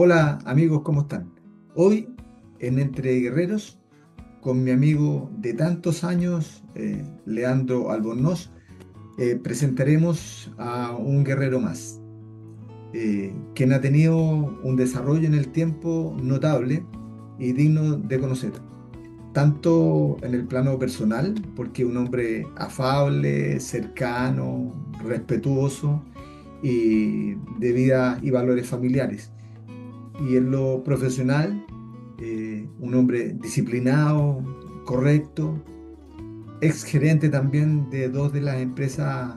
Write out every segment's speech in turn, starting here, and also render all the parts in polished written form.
Hola amigos, ¿cómo están? Hoy en Entre Guerreros, con mi amigo de tantos años, Leandro Albornoz, presentaremos a un guerrero más, quien ha tenido un desarrollo en el tiempo notable y digno de conocer, tanto en el plano personal, porque es un hombre afable, cercano, respetuoso y de vida y valores familiares, y en lo profesional, un hombre disciplinado, correcto, ex gerente también de dos de las empresas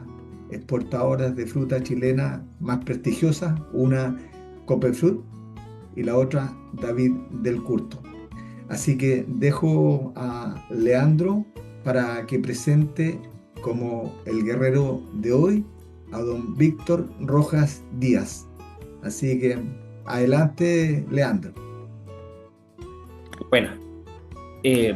exportadoras de fruta chilena más prestigiosas, una Copperfruit y la otra David del Curto. Así que dejo a Leandro para que presente como el guerrero de hoy a don Víctor Rojas Díaz. Así que adelante, Leandro. Bueno, eh,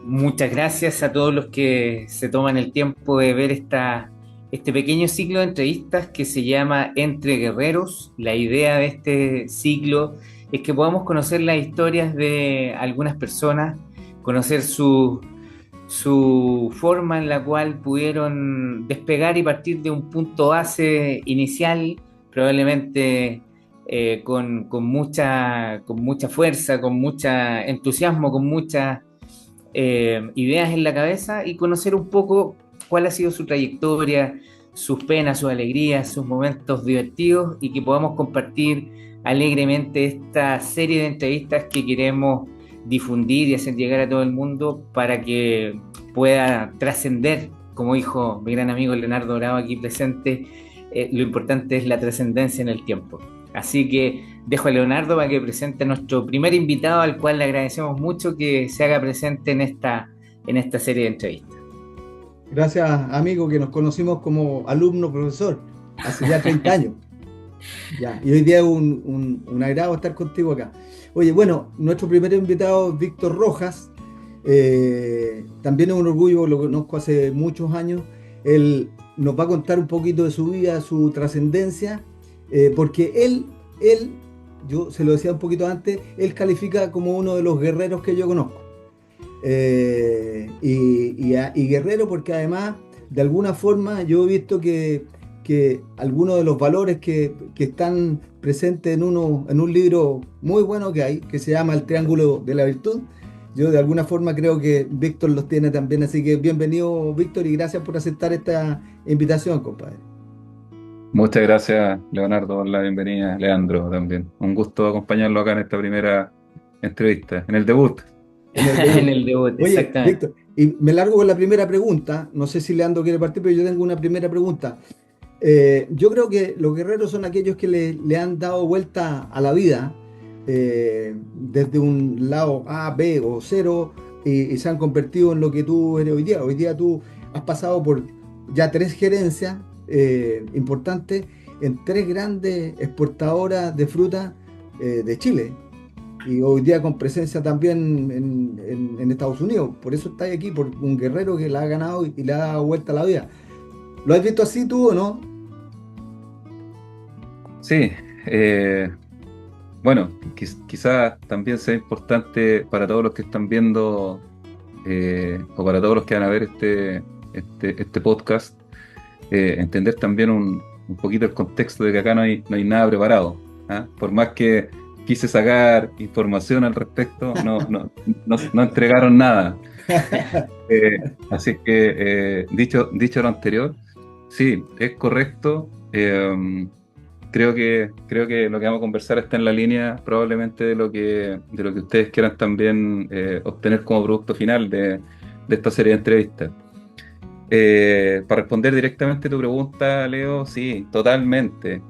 muchas gracias a todos los que se toman el tiempo de ver este pequeño ciclo de entrevistas que se llama Entre Guerreros. La idea de este ciclo es que podamos conocer las historias de algunas personas, conocer su forma en la cual pudieron despegar y partir de un punto base inicial, probablemente con mucha fuerza, con mucho entusiasmo, con muchas ideas en la cabeza y conocer un poco cuál ha sido su trayectoria, sus penas, sus alegrías, sus momentos divertidos y que podamos compartir alegremente esta serie de entrevistas que queremos difundir y hacer llegar a todo el mundo para que pueda trascender, como dijo mi gran amigo Leonardo Bravo aquí presente, lo importante es la trascendencia en el tiempo. Así que dejo a Leonardo para que presente a nuestro primer invitado, al cual le agradecemos mucho que se haga presente en esta serie de entrevistas. Gracias, amigo, que nos conocimos como alumno-profesor hace ya 30 años. Ya, y hoy día es un agrado estar contigo acá. Oye, bueno, nuestro primer invitado es Víctor Rojas. También es un orgullo, lo conozco hace muchos años. Él nos va a contar un poquito de su vida, su trascendencia, porque yo se lo decía un poquito antes, él califica como uno de los guerreros que yo conozco. Y guerrero porque además, de alguna forma, yo he visto que algunos de los valores que están presentes en un libro muy bueno que hay, que se llama El Triángulo de la Virtud, yo de alguna forma creo que Víctor los tiene también. Así que bienvenido, Víctor, y gracias por aceptar esta invitación, compadre. Muchas gracias, Leonardo, por la bienvenida, Leandro también. Un gusto acompañarlo acá en esta primera entrevista, en el debut. En el En debut. el debut, Oye, exactamente. Víctor, y me largo con la primera pregunta. No sé si Leandro quiere partir, pero yo tengo una primera pregunta. Yo creo que los guerreros son aquellos que le han dado vuelta a la vida, desde un lado A, B o cero, y se han convertido en lo que tú eres hoy día. Hoy día tú has pasado por ya tres gerencias importantes en tres grandes exportadoras de fruta de Chile. Y hoy día con presencia también en Estados Unidos. Por eso estás aquí, por un guerrero que la ha ganado y le ha dado vuelta a la vida. ¿Lo has visto así tú o no? Sí, eh, bueno, quizás también sea importante para todos los que están viendo o para todos los que van a ver este podcast, entender también un poquito el contexto de que acá no hay nada preparado. ¿Ah? Por más que quise sacar información al respecto, no entregaron nada. Así que, dicho lo anterior, sí, es correcto. Creo que lo que vamos a conversar está en la línea probablemente de lo que ustedes quieran también obtener como producto final de esta serie de entrevistas. Para responder directamente a tu pregunta, Leo, sí, totalmente.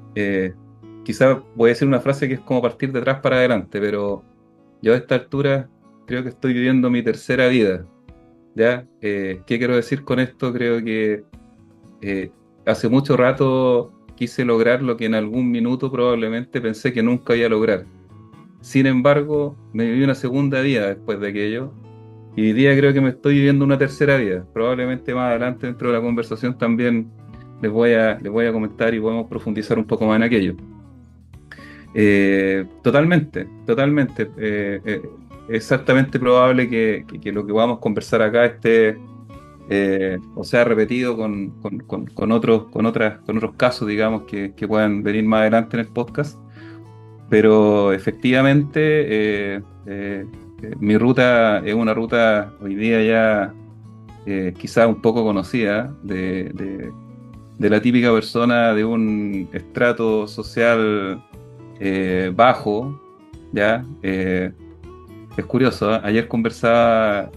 Quizá voy a decir una frase que es como partir de atrás para adelante, pero yo a esta altura creo que estoy viviendo mi tercera vida. ¿Ya? ¿Qué quiero decir con esto? Creo que eh, hace mucho rato quise lograr lo que en algún minuto probablemente pensé que nunca iba a lograr. Sin embargo, me viví una segunda vida después de aquello y hoy día creo que me estoy viviendo una tercera vida. Probablemente más adelante dentro de la conversación también les voy a comentar y podemos profundizar un poco más en aquello. Totalmente, totalmente. Exactamente probable que lo que vamos a conversar acá esté o sea repetido con otros casos, digamos, que puedan venir más adelante en el podcast. Pero efectivamente, mi ruta es una ruta hoy día ya quizás un poco conocida de la típica persona de un estrato social bajo, ¿ya? Es curioso, ¿eh? Ayer conversaba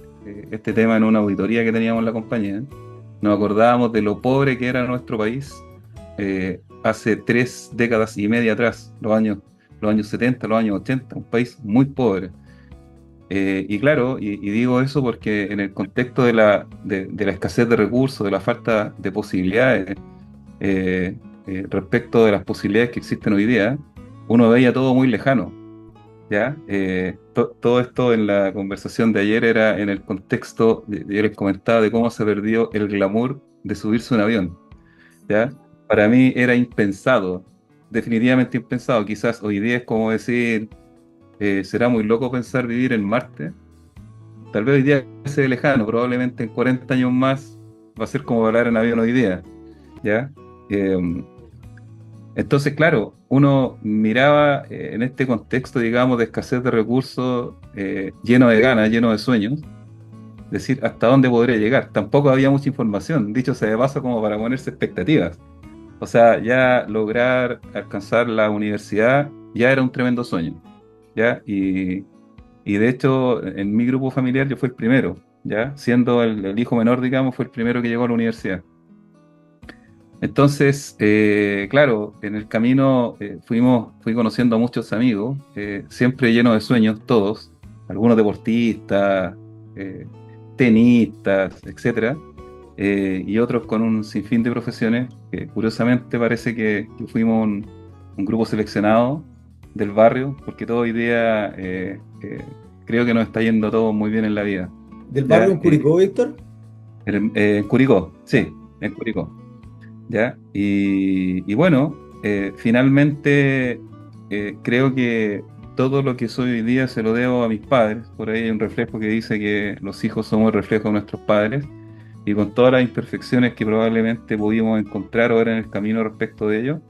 este tema en una auditoría que teníamos en la compañía. Nos acordábamos de lo pobre que era nuestro país hace 3 décadas y media atrás, los años 70, los años 80, un país muy pobre. Y claro, y digo eso porque en el contexto de la escasez de recursos, de la falta de posibilidades, respecto de las posibilidades que existen hoy día, uno veía todo muy lejano, ¿ya? Todo esto en la conversación de ayer era en el contexto, yo les comentaba de cómo se perdió el glamour de subirse a un avión, ¿ya? Para mí era impensado, definitivamente impensado. Quizás hoy día es como decir, será muy loco pensar vivir en Marte. Tal vez hoy día se ve lejano, probablemente en 40 años más va a ser como volar en avión hoy día, ¿ya? Eh, entonces, claro, uno miraba en este contexto, digamos, de escasez de recursos, lleno de ganas, lleno de sueños, decir hasta dónde podría llegar. Tampoco había mucha información, dicho sea de paso, como para ponerse expectativas. O sea, ya lograr alcanzar la universidad ya era un tremendo sueño, ¿ya? Y de hecho, en mi grupo familiar yo fui el primero, ¿ya? Siendo el hijo menor, digamos, fue el primero que llegó a la universidad. Entonces, claro, en el camino fui conociendo a muchos amigos, siempre llenos de sueños, todos, algunos deportistas, eh, tenistas, etcétera, y otros con un sinfín de profesiones, que curiosamente parece que fuimos un grupo seleccionado del barrio, porque todo hoy día creo que nos está yendo todo muy bien en la vida. ¿Del barrio ¿Ya? en Curicó, Víctor? En Curicó, sí, en Curicó. ¿Ya? Y bueno, finalmente creo que todo lo que soy hoy día se lo debo a mis padres. Por ahí hay un reflejo que dice que los hijos somos el reflejo de nuestros padres. Y con todas las imperfecciones que probablemente pudimos encontrar ahora en el camino respecto de ello,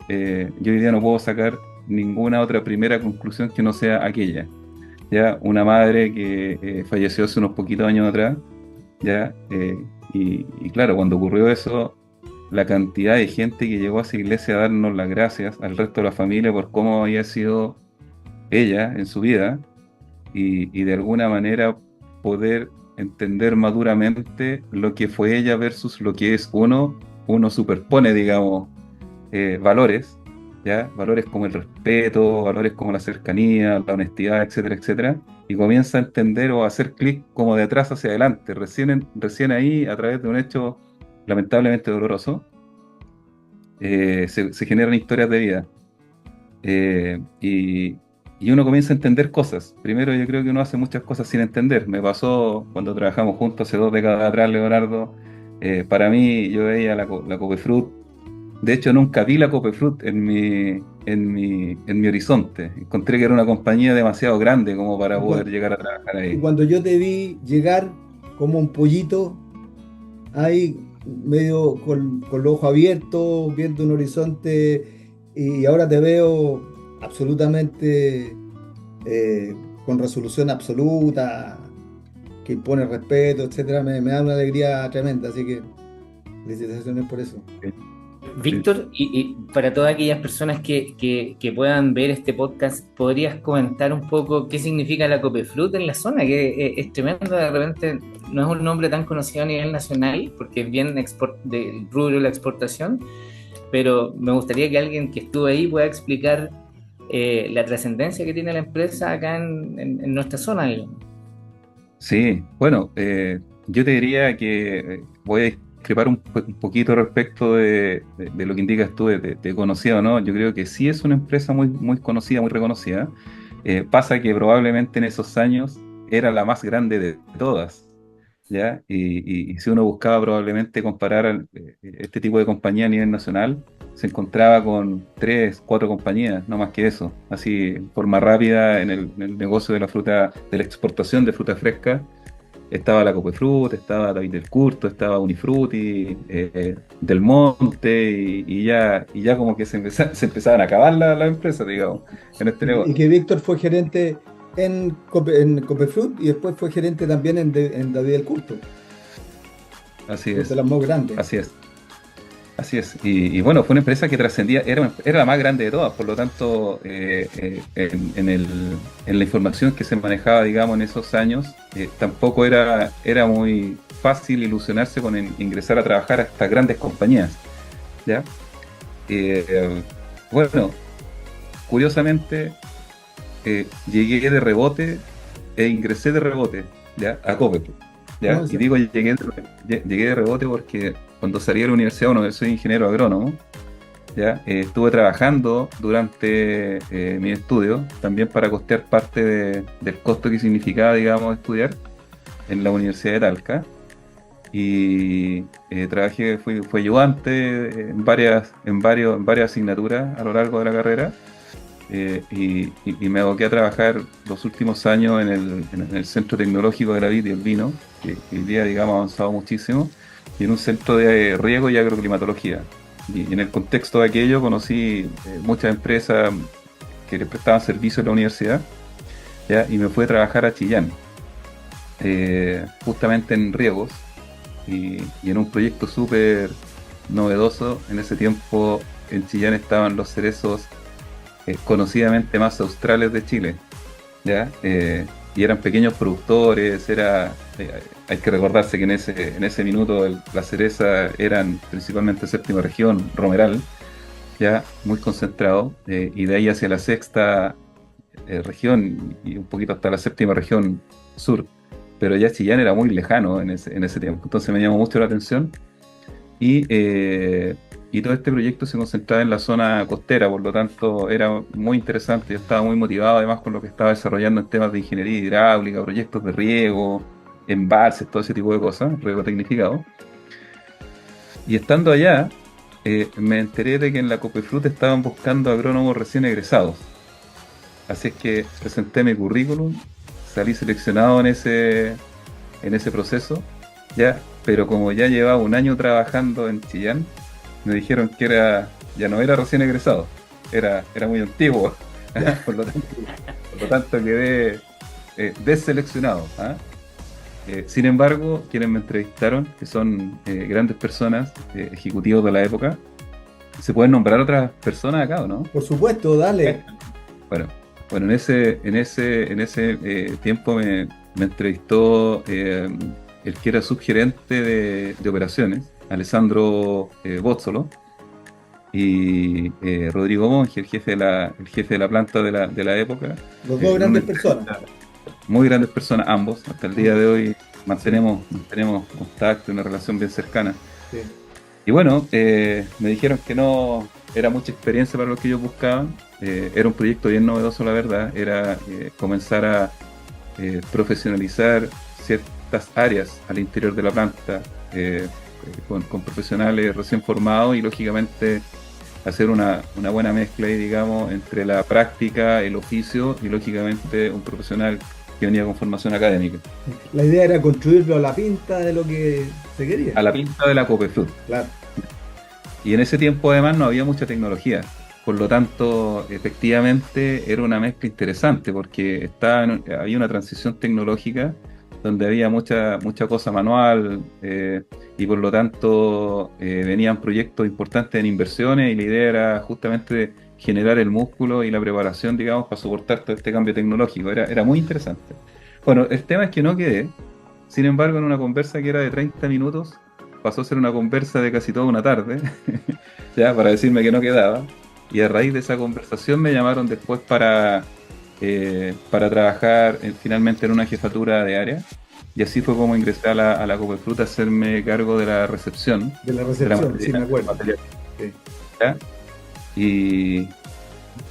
yo hoy día no puedo sacar ninguna otra primera conclusión que no sea aquella. ¿Ya? Una madre que falleció hace unos poquitos años atrás, ¿ya? Y claro, cuando ocurrió eso, la cantidad de gente que llegó a esa iglesia a darnos las gracias al resto de la familia por cómo había sido ella en su vida y de alguna manera poder entender maduramente lo que fue ella versus lo que es uno superpone, digamos, valores, ¿ya? Valores como el respeto, valores como la cercanía, la honestidad, etcétera, etcétera, y comienza a entender o a hacer clic como de atrás hacia adelante, recién ahí, a través de un hecho lamentablemente doloroso, se generan historias de vida. Y uno comienza a entender cosas. Primero, yo creo que uno hace muchas cosas sin entender. Me pasó cuando trabajamos juntos hace 2 décadas atrás, Leonardo. Para mí, yo veía la Copefruit. De hecho, nunca vi la Copefruit en mi horizonte. Encontré que era una compañía demasiado grande como para Y poder cuando, llegar a trabajar y ahí. cuando yo te vi llegar como un pollito, ahí medio con los ojos abiertos, viendo un horizonte, y ahora te veo absolutamente con resolución absoluta, que impone respeto, etcétera, me da una alegría tremenda, así que felicitaciones por eso. Sí. Víctor, y para todas aquellas personas que puedan ver este podcast, ¿podrías comentar un poco qué significa la Copefruit en la zona? Que es tremendo, de repente no es un nombre tan conocido a nivel nacional, porque es bien del rubro de la exportación, pero me gustaría que alguien que estuvo ahí pueda explicar la trascendencia que tiene la empresa acá en nuestra zona, digamos. Sí, bueno, yo te diría que voy a discrepar un poquito respecto de lo que indicas tú de conocido, ¿no? Yo creo que sí es una empresa muy, muy conocida, muy reconocida. Pasa que probablemente en esos años era la más grande de todas, ¿ya? Y si uno buscaba probablemente comparar este tipo de compañía a nivel nacional, se encontraba con 3, 4 compañías, no más que eso, así, en forma rápida en el negocio de la fruta, de la exportación de fruta fresca. Estaba la Copefruit, estaba David del Curto, estaba Unifruti, Del Monte, y ya como que se empezaban a acabar las empresas, digamos, en este Y negocio. que Víctor fue gerente en Copefruit y después fue gerente también en David del Curto, Así de es, las más grandes. así es. Así es, y bueno, fue una empresa que trascendía, era la más grande de todas, por lo tanto, en la información que se manejaba, digamos, en esos años, tampoco era muy fácil ilusionarse con ingresar a trabajar a estas grandes compañías, ¿ya? Bueno, curiosamente, llegué de rebote e ingresé de rebote, ¿ya? A Copepu, ¿Cómo ¿ya? es Y eso? digo llegué de rebote porque cuando salí de la universidad, bueno, yo soy ingeniero agrónomo, ¿ya? Estuve trabajando durante mi estudio, también para costear parte del costo que significaba, digamos, estudiar en la Universidad de Talca. Y trabajé, fui ayudante en varias asignaturas a lo largo de la carrera. Y me aboqué a trabajar los últimos años en el Centro Tecnológico de la Vid y el Vino, que hoy día, digamos, ha avanzado muchísimo, y en un centro de riego y agroclimatología. Y en el contexto de aquello conocí muchas empresas que le prestaban servicio a la universidad, ¿ya? Y me fui a trabajar a Chillán, justamente en riegos, y en un proyecto súper novedoso. En ese tiempo en Chillán estaban los cerezos conocidamente más australes de Chile, ¿ya? Y eran pequeños productores, hay que recordarse que en ese minuto la cereza eran principalmente séptima región, Romeral, ya muy concentrado, y de ahí hacia la sexta región y un poquito hasta la séptima región sur, pero ya Chillán era muy lejano en ese tiempo, entonces me llamó mucho la atención. Y todo este proyecto se concentraba en la zona costera, por lo tanto era muy interesante. Yo estaba muy motivado además con lo que estaba desarrollando en temas de ingeniería hidráulica, proyectos de riego, embalses, todo ese tipo de cosas, riego tecnificado. Y estando allá, me enteré de que en la Copefruit estaban buscando agrónomos recién egresados. Así es que presenté mi currículum, salí seleccionado en ese proceso, ya, pero como ya llevaba un año trabajando en Chillán, me dijeron que ya no era recién egresado, era muy antiguo. Por lo tanto quedé deseleccionado. ¿Ah? Sin embargo, quienes me entrevistaron, que son grandes personas, ejecutivos de la época, ¿se pueden nombrar otras personas acá o no? Por supuesto, dale. Bueno, bueno, en ese tiempo me entrevistó el que era subgerente de operaciones, Alessandro Bozzolo, y Rodrigo Monge, el jefe de la planta de la época. Los dos En una grandes personas. entrevista, muy grandes personas ambos, hasta el día de hoy mantenemos contacto, una relación bien cercana. Sí. Y bueno, me dijeron que no era mucha experiencia para lo que ellos buscaban. Era un proyecto bien novedoso, la verdad. Era comenzar a profesionalizar ciertas áreas al interior de la planta con profesionales recién formados y lógicamente hacer una buena mezcla ahí, digamos, entre la práctica, el oficio y lógicamente un profesional que venía con formación académica. La idea era construirlo a la pinta de lo que se quería. A la pinta de la Copefruit. Claro. Y en ese tiempo además no había mucha tecnología. Por lo tanto, efectivamente era una mezcla interesante porque había una transición tecnológica donde había mucha cosa manual y por lo tanto venían proyectos importantes en inversiones y la idea era justamente generar el músculo y la preparación, digamos, para soportar todo este cambio tecnológico. Era muy interesante. Bueno, el tema es que no quedé. Sin embargo, en una conversa que era de 30 minutos, pasó a ser una conversa de casi toda una tarde, ya, para decirme que no quedaba. Y a raíz de esa conversación me llamaron después para trabajar finalmente en una jefatura de área. Y así fue como ingresé a la Copefruit a hacerme cargo de la recepción. De la De la recepción, sí, me materia, acuerdo. material, Sí. ¿ya? Y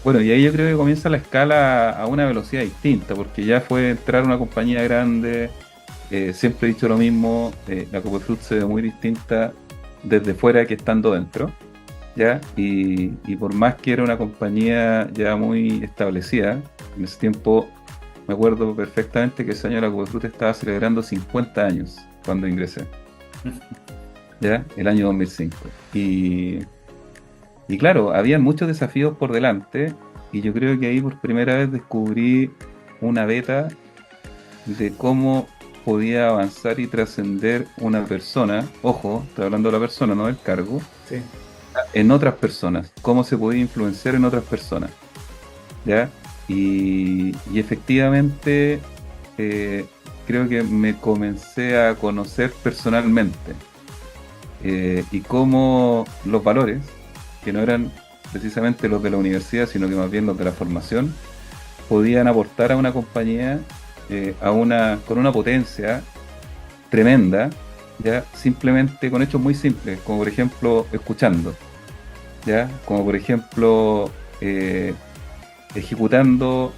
bueno, y ahí yo creo que comienza la escala a una velocidad distinta, porque ya fue entrar a una compañía grande. Siempre he dicho lo mismo, la Copefruit se ve muy distinta desde fuera que estando dentro. ¿ya? Y por más que era una compañía ya muy establecida, en ese tiempo me acuerdo perfectamente que ese año la Cubefruta estaba celebrando 50 años cuando ingresé, ¿ya? El año 2005. Y claro, habían muchos desafíos por delante y yo creo que ahí por primera vez descubrí una beta de cómo podía avanzar y trascender una persona, ojo, estoy hablando de la persona, no del cargo, Sí. en otras personas, cómo se podía influenciar en otras personas, ¿ya? Y efectivamente eh, creo que me comencé a conocer personalmente y cómo los valores, que no eran precisamente los de la universidad, sino que más bien los de la formación, podían aportar a una compañía con una potencia tremenda, ya simplemente con hechos muy simples, como por ejemplo escuchando, ya como por ejemplo ejecutando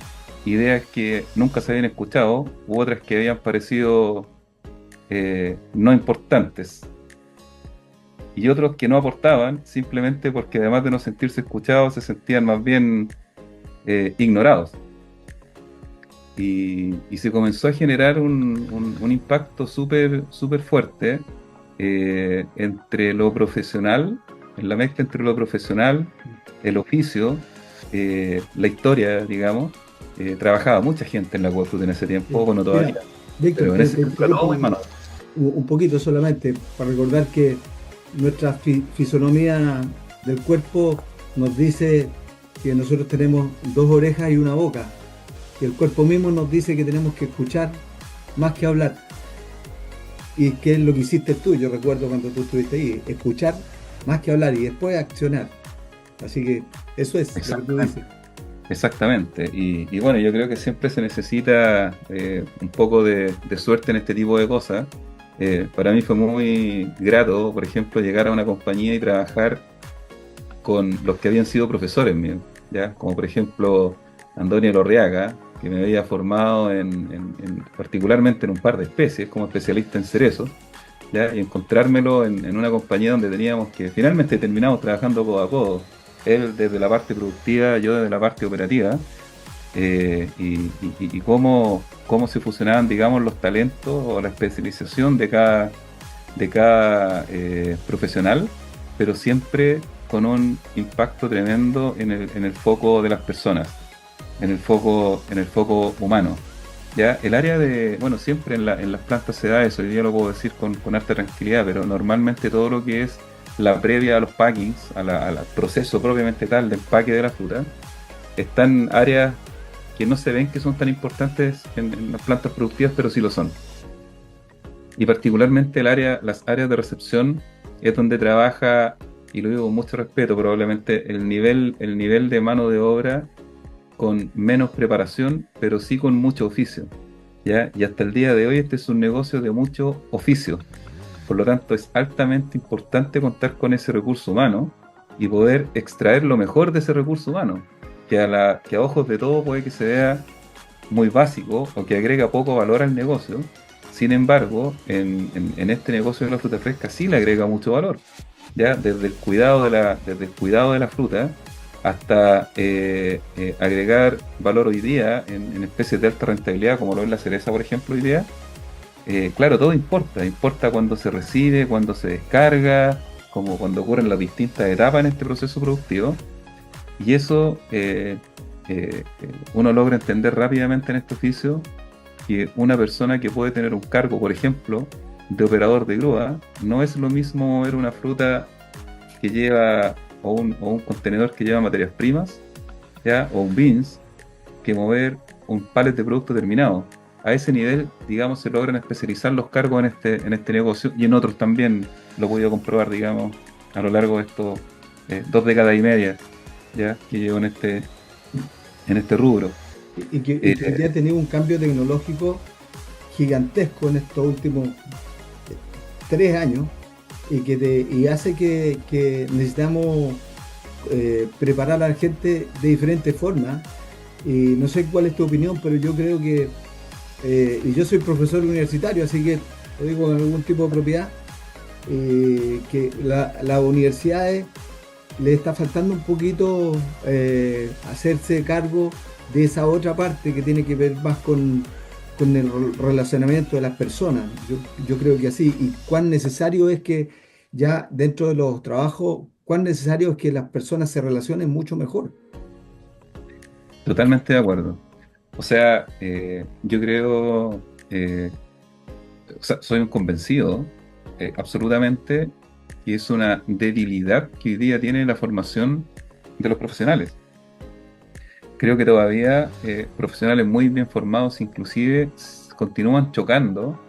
ideas que nunca se habían escuchado u otras que habían parecido no importantes y otros que no aportaban simplemente porque además de no sentirse escuchados se sentían más bien ignorados. Y se comenzó a generar un impacto súper fuerte entre lo profesional, en la mezcla entre lo profesional, el oficio, la historia, digamos. Trabajaba mucha gente en la Cuafruta en ese tiempo, bueno, Mira, todavía, Víctor, pero en ese te tiempo era todo interrumpo muy mano. un poquito solamente para recordar que nuestra fisonomía del cuerpo nos dice que nosotros tenemos dos orejas y una boca. Y el cuerpo mismo nos dice que tenemos que escuchar más que hablar. Y qué es lo que hiciste tú, yo recuerdo cuando tú estuviste ahí, escuchar más que hablar y después accionar. Así que eso es lo que tú Exactamente. dices. Exactamente. Y bueno, yo creo que siempre se necesita un poco de suerte en este tipo de cosas. Para mí fue muy grato, por ejemplo, llegar a una compañía y trabajar con los que habían sido profesores míos, ¿ya? Como por ejemplo Antonio Lorriaga, que me había formado particularmente en un par de especies, como especialista en cerezos, ¿ya? Y encontrármelo en una compañía donde teníamos que, finalmente terminamos trabajando codo a codo, él desde la parte productiva, yo desde la parte operativa, y cómo se fusionaban, digamos, los talentos o la especialización de cada profesional, pero siempre con un impacto tremendo en el foco de las personas, en el foco humano. Ya, el área de, bueno, siempre en las plantas se da eso, hoy día lo puedo decir con harta tranquilidad, pero normalmente todo lo que es la previa a los packings, al proceso propiamente tal de empaque de la fruta, están áreas que no se ven que son tan importantes en las plantas productivas, pero sí lo son. Y particularmente las áreas de recepción es donde trabaja, y lo digo con mucho respeto, probablemente el nivel de mano de obra con menos preparación, pero sí con mucho oficio, ¿ya? Y hasta el día de hoy este es un negocio de mucho oficio. Por lo tanto, es altamente importante contar con ese recurso humano y poder extraer lo mejor de ese recurso humano, que a ojos de todo puede que se vea muy básico o que agrega poco valor al negocio. Sin embargo, en este negocio de la fruta fresca sí le agrega mucho valor, ¿ya? Desde el cuidado de la fruta hasta agregar valor hoy día en especies de alta rentabilidad, como lo es la cereza, por ejemplo, hoy día. Claro, todo importa cuando se recibe, cuando se descarga, como cuando ocurren las distintas etapas en este proceso productivo. Y eso uno logra entender rápidamente en este oficio que una persona que puede tener un cargo, por ejemplo, de operador de grúa, no es lo mismo mover una fruta que lleva o un contenedor que lleva materias primas, ¿ya? O un beans, que mover un pallet de producto terminado. A ese nivel, digamos, se logran especializar los cargos en este negocio y en otros también lo he podido comprobar, digamos, a lo largo de estos 2 décadas y media, ya que llevo en este rubro. Y que ya ha tenido un cambio tecnológico gigantesco en estos últimos 3 años y hace que necesitamos preparar a la gente de diferentes formas. Y no sé cuál es tu opinión, pero yo creo que, y yo soy profesor universitario, así que lo digo con algún tipo de propiedad, que las universidades le está faltando un poquito hacerse cargo de esa otra parte que tiene que ver más con el relacionamiento de las personas. Yo creo que así. Y cuán necesario es que ya dentro de los trabajos, cuán necesario es que las personas se relacionen mucho mejor. Totalmente de acuerdo. O sea, yo creo, o sea, soy un convencido, absolutamente, que es una debilidad que hoy día tiene la formación de los profesionales. Creo que todavía profesionales muy bien formados inclusive continúan chocando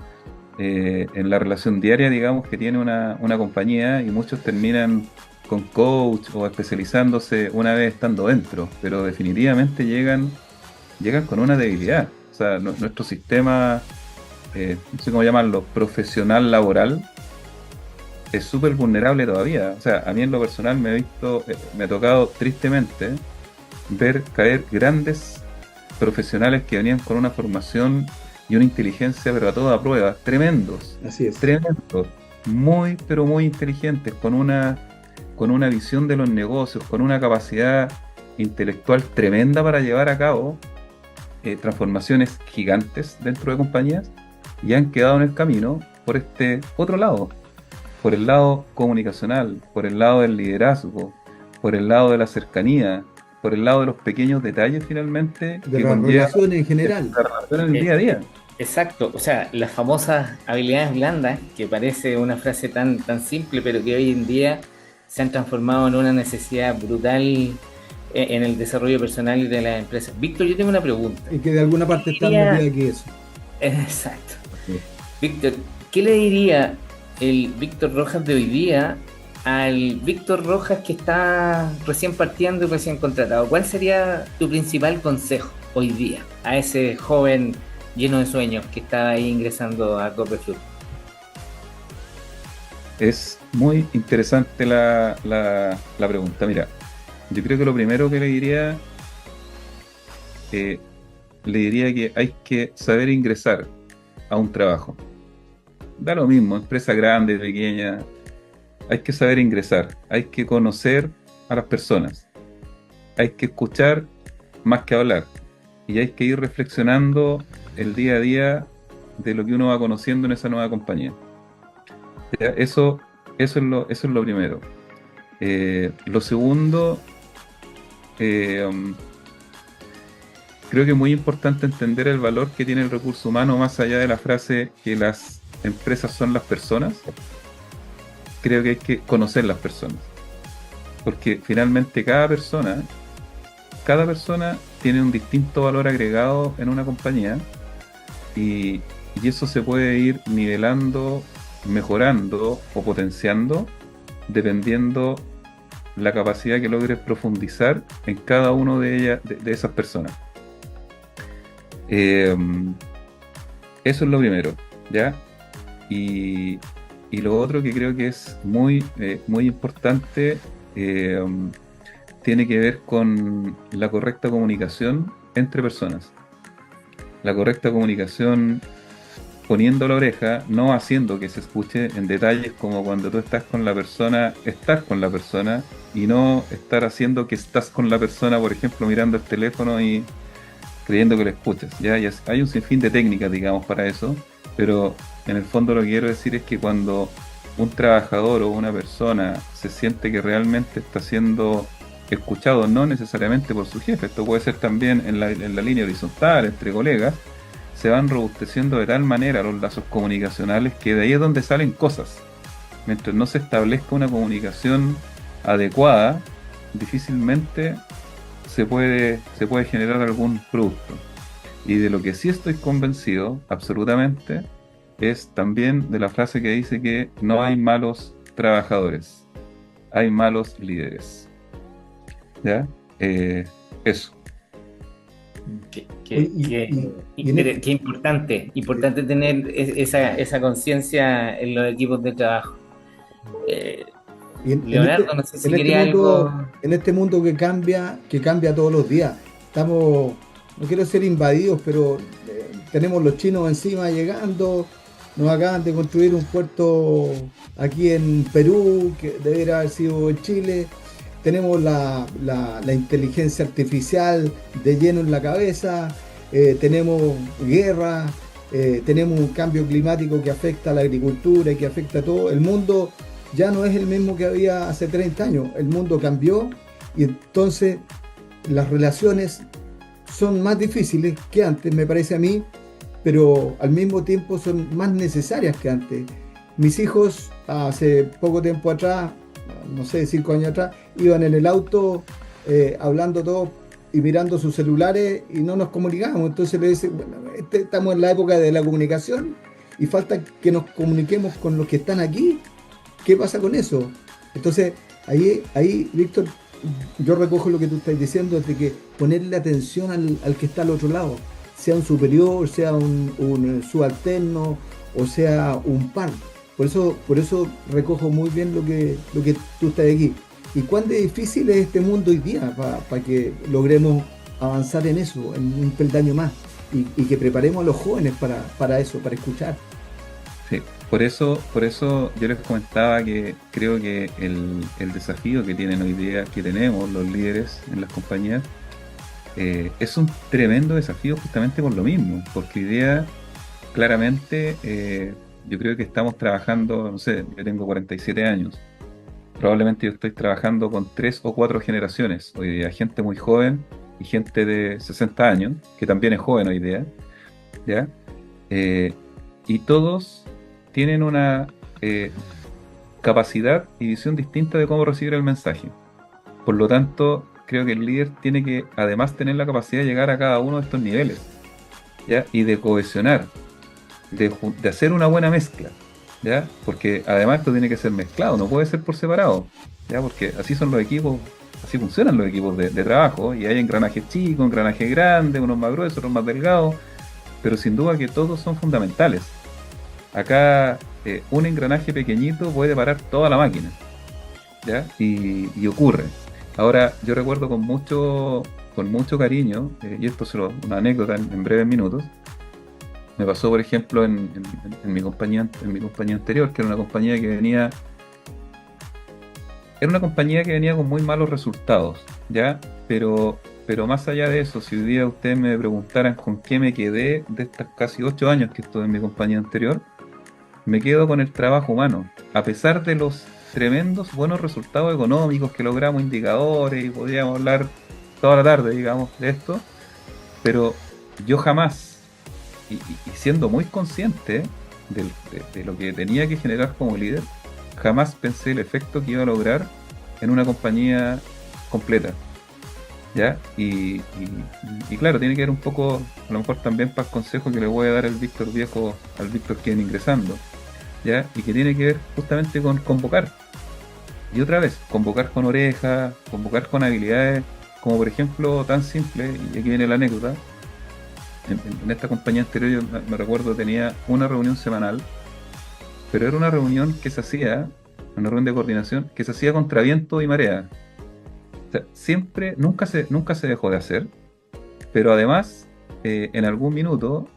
en la relación diaria, digamos, que tiene una compañía, y muchos terminan con coach o especializándose una vez estando dentro, pero definitivamente llegan con una debilidad. O sea, nuestro sistema, no sé cómo llamarlo, profesional laboral, es súper vulnerable todavía. O sea, a mí en lo personal me ha tocado tristemente ver caer grandes profesionales que venían con una formación y una inteligencia, pero a toda prueba, tremendos, Así es. tremendos, muy, pero muy inteligentes, con una visión de los negocios, con una capacidad intelectual tremenda para llevar a cabo transformaciones gigantes dentro de compañías, y han quedado en el camino por este otro lado, por el lado comunicacional, por el lado del liderazgo, por el lado de la cercanía, por el lado de los pequeños detalles finalmente De que las conllevan relaciones en general. la relación en el día a día. Exacto, o sea, las famosas habilidades blandas, que parece una frase tan simple, pero que hoy en día se han transformado en una necesidad brutal en el desarrollo personal y de las empresas. Víctor, yo tengo una pregunta. Y que de alguna parte está Diría- metida aquí eso. Exacto. Víctor, ¿qué le diría el Víctor Rojas de hoy día al Víctor Rojas que está recién partiendo y recién contratado? ¿Cuál sería tu principal consejo hoy día a ese joven lleno de sueños que está ahí ingresando a Copperfield? Es muy interesante la pregunta. Mira, yo creo que lo primero que le diría que hay que saber ingresar a un trabajo. Da lo mismo, empresa grande, pequeña, hay que saber ingresar, hay que conocer a las personas, hay que escuchar más que hablar, y hay que ir reflexionando el día a día de lo que uno va conociendo en esa nueva compañía. Ya, eso es lo primero. Lo segundo, creo que es muy importante entender el valor que tiene el recurso humano más allá de la frase que las empresas son las personas. Creo que hay que conocer las personas, porque finalmente cada persona tiene un distinto valor agregado en una compañía, y eso se puede ir nivelando, mejorando o potenciando dependiendo la capacidad que logres profundizar en cada uno de esas personas. Eso es lo primero, ¿ya? Y lo otro que creo que es muy importante, tiene que ver con la correcta comunicación entre personas. La correcta comunicación poniendo la oreja, no haciendo que se escuche en detalles como cuando tú estás con la persona, estar con la persona, y no estar haciendo que estás con la persona, por ejemplo, mirando el teléfono y creyendo que lo escuchas. ¿Ya? Hay un sinfín de técnicas, digamos, para eso, pero en el fondo lo que quiero decir es que cuando un trabajador o una persona se siente que realmente está siendo escuchado, no necesariamente por su jefe, esto puede ser también en la línea horizontal, entre colegas, se van robusteciendo de tal manera los lazos comunicacionales que de ahí es donde salen cosas. Mientras no se establezca una comunicación adecuada, difícilmente se puede generar algún producto. Y de lo que sí estoy convencido, absolutamente, es también de la frase que dice que no hay malos trabajadores, hay malos líderes. ¿Ya? Eso. Qué importante tener esa conciencia en los equipos de trabajo. Leonardo, no sé si quería algo. En este mundo que cambia todos los días, estamos, no quiero ser invadidos, pero tenemos los chinos encima llegando, nos acaban de construir un puerto aquí en Perú, que debería haber sido en Chile. tenemos la inteligencia artificial de lleno en la cabeza, tenemos guerra, tenemos un cambio climático que afecta a la agricultura y que afecta a todo. El mundo ya no es el mismo que había hace 30 años, el mundo cambió y entonces las relaciones son más difíciles que antes, me parece a mí, pero al mismo tiempo son más necesarias que antes. Mis hijos hace poco tiempo atrás, no sé, 5 años atrás, iban en el auto hablando todos y mirando sus celulares y no nos comunicábamos. Entonces le dicen, bueno, estamos en la época de la comunicación y falta que nos comuniquemos con los que están aquí. ¿Qué pasa con eso? Entonces, ahí Víctor, yo recojo lo que tú estás diciendo, de que ponerle atención al que está al otro lado, sea un superior, sea un subalterno o sea un par. Por eso recojo muy bien lo que tú estás aquí. ¿Y cuán difícil es este mundo hoy día para que logremos avanzar en eso, en un peldaño más? Y que preparemos a los jóvenes para eso, para escuchar. Sí, por eso yo les comentaba que creo que el desafío que tienen hoy día, que tenemos los líderes en las compañías, es un tremendo desafío justamente por lo mismo, porque hoy día claramente yo creo que estamos trabajando, no sé, yo tengo 47 años, probablemente yo estoy trabajando con 3 o 4 generaciones hoy día, gente muy joven y gente de 60 años, que también es joven hoy día, ¿ya? Y todos tienen una capacidad y visión distinta de cómo recibir el mensaje. Por lo tanto, creo que el líder tiene que además tener la capacidad de llegar a cada uno de estos niveles, ¿ya? Y de cohesionar, de hacer una buena mezcla, ¿ya? Porque además esto tiene que ser mezclado, no puede ser por separado, ¿ya? Porque así son los equipos, así funcionan los equipos de trabajo, y hay engranajes chicos, engranajes grandes, unos más gruesos, otros más delgados, pero sin duda que todos son fundamentales. Acá un engranaje pequeñito puede parar toda la máquina, ¿ya? Y ocurre. Ahora, yo recuerdo con mucho cariño, y esto es una anécdota en breves minutos. Me pasó, por ejemplo, en mi compañía anterior, que era una compañía que venía con muy malos resultados, ¿ya? Pero más allá de eso, si hoy día ustedes me preguntaran con qué me quedé de estas casi 8 años que estuve en mi compañía anterior, me quedo con el trabajo humano. A pesar de los tremendos buenos resultados económicos que logramos, indicadores, y podríamos hablar toda la tarde, digamos, de esto, pero yo jamás, y siendo muy consciente de lo que tenía que generar como líder, jamás pensé el efecto que iba a lograr en una compañía completa, ¿ya? Y claro, tiene que ver un poco, a lo mejor también para el consejo que le voy a dar al Víctor viejo, al Víctor que viene ingresando, ¿ya? Y que tiene que ver justamente con convocar. Y otra vez, convocar con oreja, convocar con habilidades, como por ejemplo, tan simple, y aquí viene la anécdota. En esta compañía anterior, yo me recuerdo, tenía una reunión semanal, pero era una reunión que se hacía, una reunión de coordinación, que se hacía contra viento y marea. O sea, nunca se dejó de hacer, pero además, en algún minuto,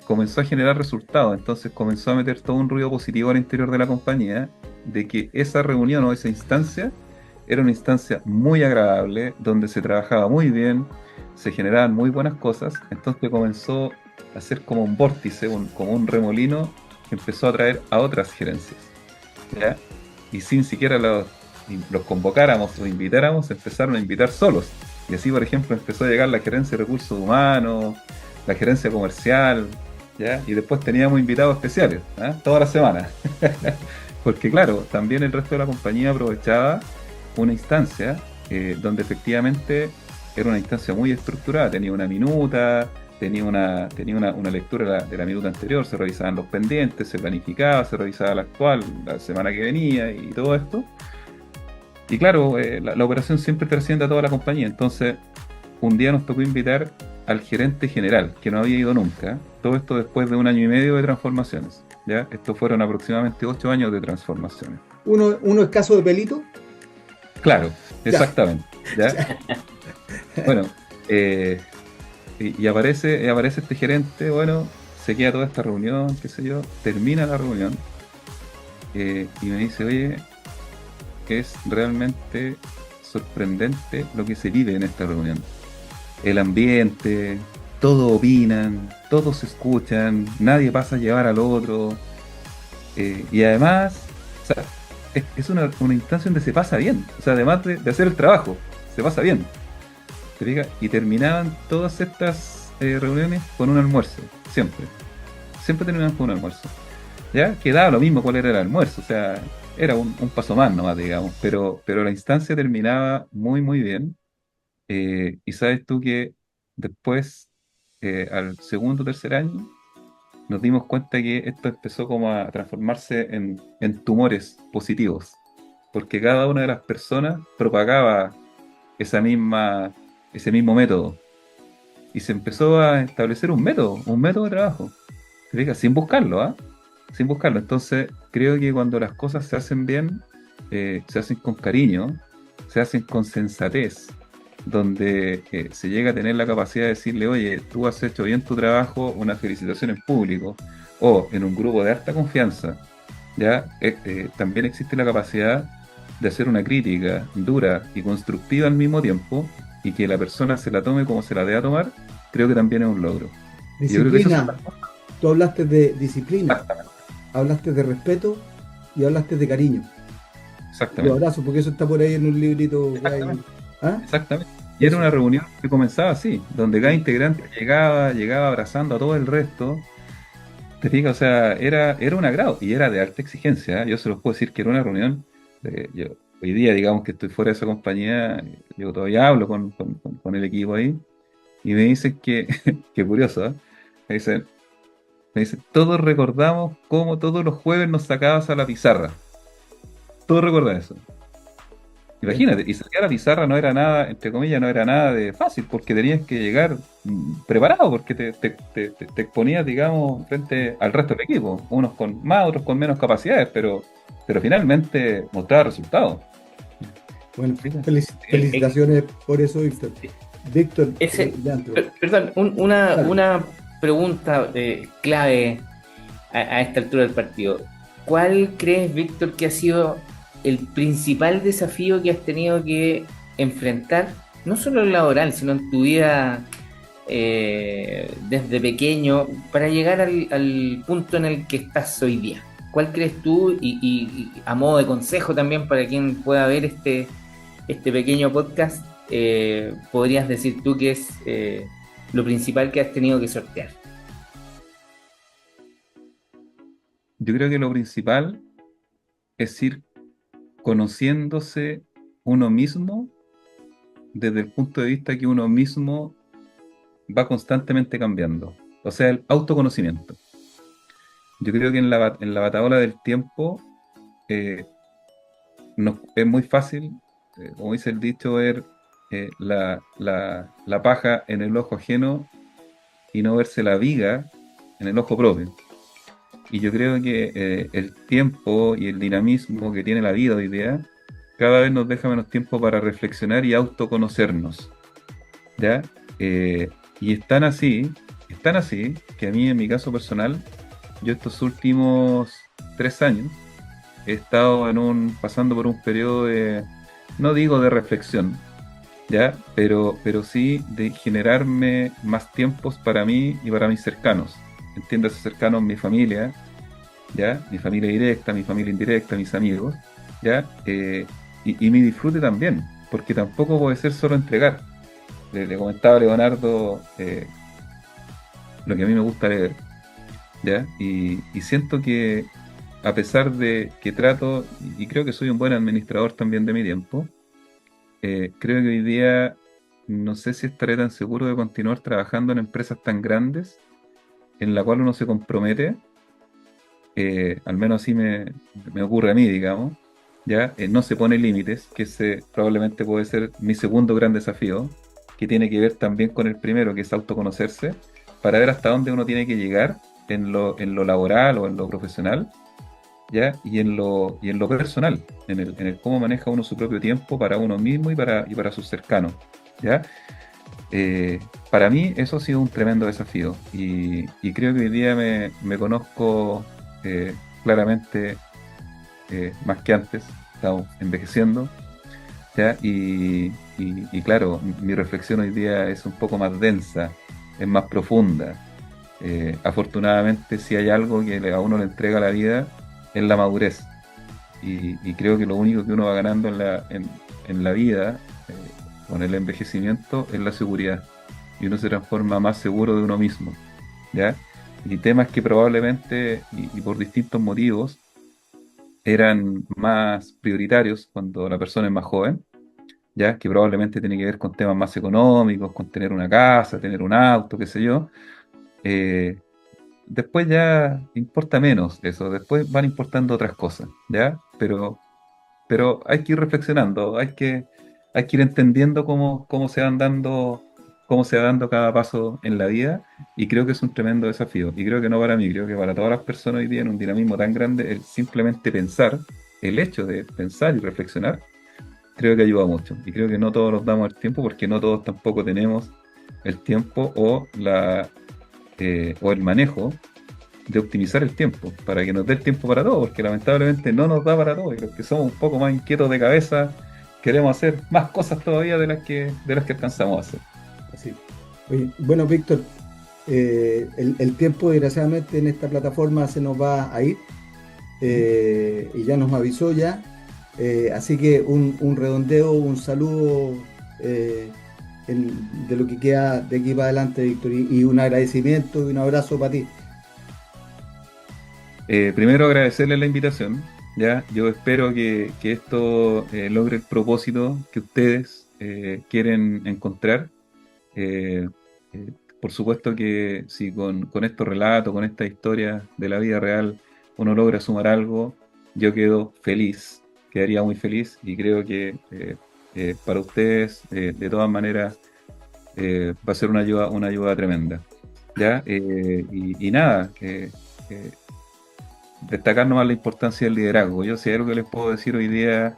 comenzó a generar resultados. Entonces comenzó a meter todo un ruido positivo al interior de la compañía, de que esa reunión o esa instancia era una instancia muy agradable, donde se trabajaba muy bien, se generaban muy buenas cosas. Entonces comenzó a ser como un vórtice, como un remolino que empezó a atraer a otras gerencias, ¿ya? Y sin siquiera los convocáramos o invitáramos, empezaron a invitar solos. Y así, por ejemplo, empezó a llegar la gerencia de recursos humanos, la gerencia comercial, ¿ya? Y después teníamos invitados especiales, ¿eh? Toda la semana. Porque claro, también el resto de la compañía aprovechaba una instancia donde efectivamente era una instancia muy estructurada, tenía una minuta, tenía una lectura de la minuta anterior, se revisaban los pendientes, se planificaba, se revisaba la actual, la semana que venía y todo esto. Y claro, la operación siempre trasciende a toda la compañía. Entonces, un día nos tocó invitar al gerente general, que no había ido nunca. Todo esto después de 1 año y medio de transformaciones, ¿ya? Estos fueron aproximadamente 8 años de transformaciones. ¿Uno escaso de pelito? Claro, exactamente. ¿Ya? Bueno, y aparece este gerente, bueno, se queda toda esta reunión, qué sé yo, termina la reunión y me dice, oye, es realmente sorprendente lo que se vive en esta reunión. El ambiente, todos opinan, todos se escuchan, nadie pasa a llevar al otro. Y además, o sea, es una instancia donde se pasa bien. O sea, además de hacer el trabajo, se pasa bien. ¿Te fijas? Y terminaban todas estas reuniones con un almuerzo, siempre. Siempre terminaban con un almuerzo. ¿Ya? Quedaba lo mismo cuál era el almuerzo, o sea, era un paso más nomás, digamos, pero la instancia terminaba muy, muy bien. Y sabes tú que después, al segundo o tercer año, nos dimos cuenta que esto empezó como a transformarse en tumores positivos, porque cada una de las personas propagaba ese mismo método, y se empezó a establecer un método de trabajo, ¿te fijas? Sin buscarlo, ¿ah? Sin buscarlo. Entonces, creo que cuando las cosas se hacen bien, se hacen con cariño, se hacen con sensatez, donde se llega a tener la capacidad de decirle, oye, tú has hecho bien tu trabajo, una felicitación en público, o en un grupo de alta confianza, ya también existe la capacidad de hacer una crítica dura y constructiva al mismo tiempo, y que la persona se la tome como se la deba tomar, creo que también es un logro. Y yo creo que eso es Disciplina. Tú hablaste de disciplina, hablaste de respeto y hablaste de cariño. Lo exactamente. abrazo, porque eso está por ahí en un librito que hay. Exactamente. ¿Ah? Exactamente. Y era Eso. una reunión que comenzaba así, donde cada Sí. integrante llegaba abrazando a todo el resto. Te fijas, o sea, era un agrado y era de alta exigencia, ¿eh? Yo se los puedo decir que era una reunión. Hoy día, digamos que estoy fuera de esa compañía, yo todavía hablo con el equipo ahí y me dicen que, que curioso, ¿eh? Me dicen, todos recordamos cómo todos los jueves nos sacabas a la pizarra. Todos recuerdan eso. ¿Ves? Imagínate, y sacar la pizarra no era nada, entre comillas, no era nada de fácil, porque tenías que llegar preparado, porque te exponías, digamos, frente al resto del equipo, unos con más, otros con menos capacidades, pero finalmente mostraba resultados. Bueno, ¿Viste? Eh, felicitaciones por eso, Víctor. Víctor, Leandro, Perdón, una, dale. una pregunta clave a esta altura del partido. ¿Cuál crees, Víctor, que ha sido el principal desafío que has tenido que enfrentar, no solo en laboral, sino en tu vida desde pequeño, para llegar al punto en el que estás hoy día? ¿Cuál crees tú, y a modo de consejo también para quien pueda ver este pequeño podcast, podrías decir tú que es lo principal que has tenido que sortear? Yo creo que lo principal es ir conociéndose uno mismo desde el punto de vista que uno mismo va constantemente cambiando, o sea, el autoconocimiento. Yo creo que en la batahola del tiempo eh, es muy fácil, como dice el dicho, ver la paja en el ojo ajeno y no verse la viga en el ojo propio. Y yo creo que el tiempo y el dinamismo que tiene la vida hoy día cada vez nos deja menos tiempo para reflexionar y autoconocernos, ¿ya? Y es tan así que a mí en mi caso personal, yo estos últimos 3 años he estado pasando por un periodo de, no digo de reflexión, ¿ya? Pero sí de generarme más tiempos para mí y para mis cercanos. Entiéndase cercanos mi familia, ¿ya? Mi familia directa, mi familia indirecta, mis amigos, ¿ya? Y mi disfrute también, porque tampoco puede ser solo entregar. Le comentaba a Leonardo lo que a mí me gusta leer, ¿ya? Y siento que a pesar de que trato, y creo que soy un buen administrador también de mi tiempo, creo que hoy día no sé si estaré tan seguro de continuar trabajando en empresas tan grandes en la cual uno se compromete, al menos así me ocurre a mí, digamos, ya no se pone límites, que ese probablemente puede ser mi segundo gran desafío, que tiene que ver también con el primero, que es autoconocerse, para ver hasta dónde uno tiene que llegar en lo laboral o en lo profesional, ¿ya? Y en lo personal, en el cómo maneja uno su propio tiempo para uno mismo y para sus cercanos, ¿ya? Para mí eso ha sido un tremendo desafío y creo que hoy día me conozco claramente más que antes, estamos envejeciendo, ¿ya? Y claro, mi reflexión hoy día es un poco más densa, es más profunda. Afortunadamente, si hay algo que a uno le entrega la vida, es la madurez. Y creo que lo único que uno va ganando en la vida, con el envejecimiento, es la seguridad. Y uno se transforma más seguro de uno mismo, ¿ya? Y temas que probablemente, y por distintos motivos, eran más prioritarios cuando la persona es más joven, ¿ya? Que probablemente tiene que ver con temas más económicos, con tener una casa, tener un auto, qué sé yo. Eh, Después ya importa menos eso, después van importando otras cosas, ¿ya? Pero hay que ir reflexionando, hay que ir entendiendo cómo se va dando cada paso en la vida, y creo que es un tremendo desafío. Y creo que no para mí, creo que para todas las personas hoy día en un dinamismo tan grande, el simplemente pensar, el hecho de pensar y reflexionar, creo que ayuda mucho. Y creo que no todos nos damos el tiempo, porque no todos tampoco tenemos el tiempo o el manejo de optimizar el tiempo, para que nos dé el tiempo para todo, porque lamentablemente no nos da para todo, y los que somos un poco más inquietos de cabeza queremos hacer más cosas todavía de las que alcanzamos a hacer. Así. Oye, bueno, Víctor, el tiempo desgraciadamente en esta plataforma se nos va a ir, y ya nos avisó ya, así que un redondeo, un saludo, de lo que queda de aquí para adelante, Víctor, y un agradecimiento y un abrazo para ti. Primero agradecerle la invitación, ¿ya? Yo espero que esto logre el propósito que ustedes quieren encontrar. Eh, eh, por supuesto que si con estos relatos, con esta historia de la vida real, uno logra sumar algo, yo quedo feliz, quedaría muy feliz, y creo que para ustedes, de todas maneras, va a ser una ayuda tremenda, ¿ya? Y nada, destacar nomás la importancia del liderazgo. Yo, si hay algo que les puedo decir hoy día,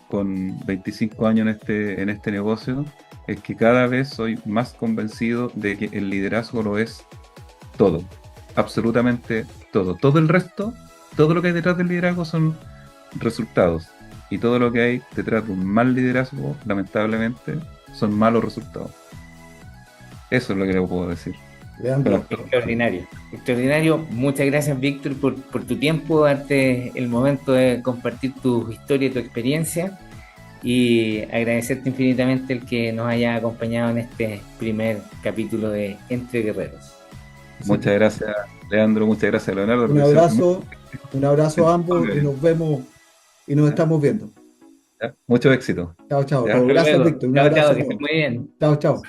con 25 años en este negocio, es que cada vez soy más convencido de que el liderazgo lo es todo, absolutamente todo. Todo el resto, todo lo que hay detrás del liderazgo son resultados. Y todo lo que hay detrás de un mal liderazgo, lamentablemente, son malos resultados. Eso es lo que les puedo decir. Leandro, Extraordinario, extraordinario. Muchas gracias, Víctor, por tu tiempo, darte el momento de compartir tu historia y tu experiencia, y agradecerte infinitamente el que nos haya acompañado en este primer capítulo de Entre Guerreros. Muchas gracias, Leandro, muchas gracias, Leonardo. un abrazo a ambos, y nos vemos y nos estamos viendo. Ya, mucho éxito. Chao, chao. ¿Ya? Gracias, Luego, Víctor. Un chao, abrazo chao, a que estés todos. muy bien. Chao, chao.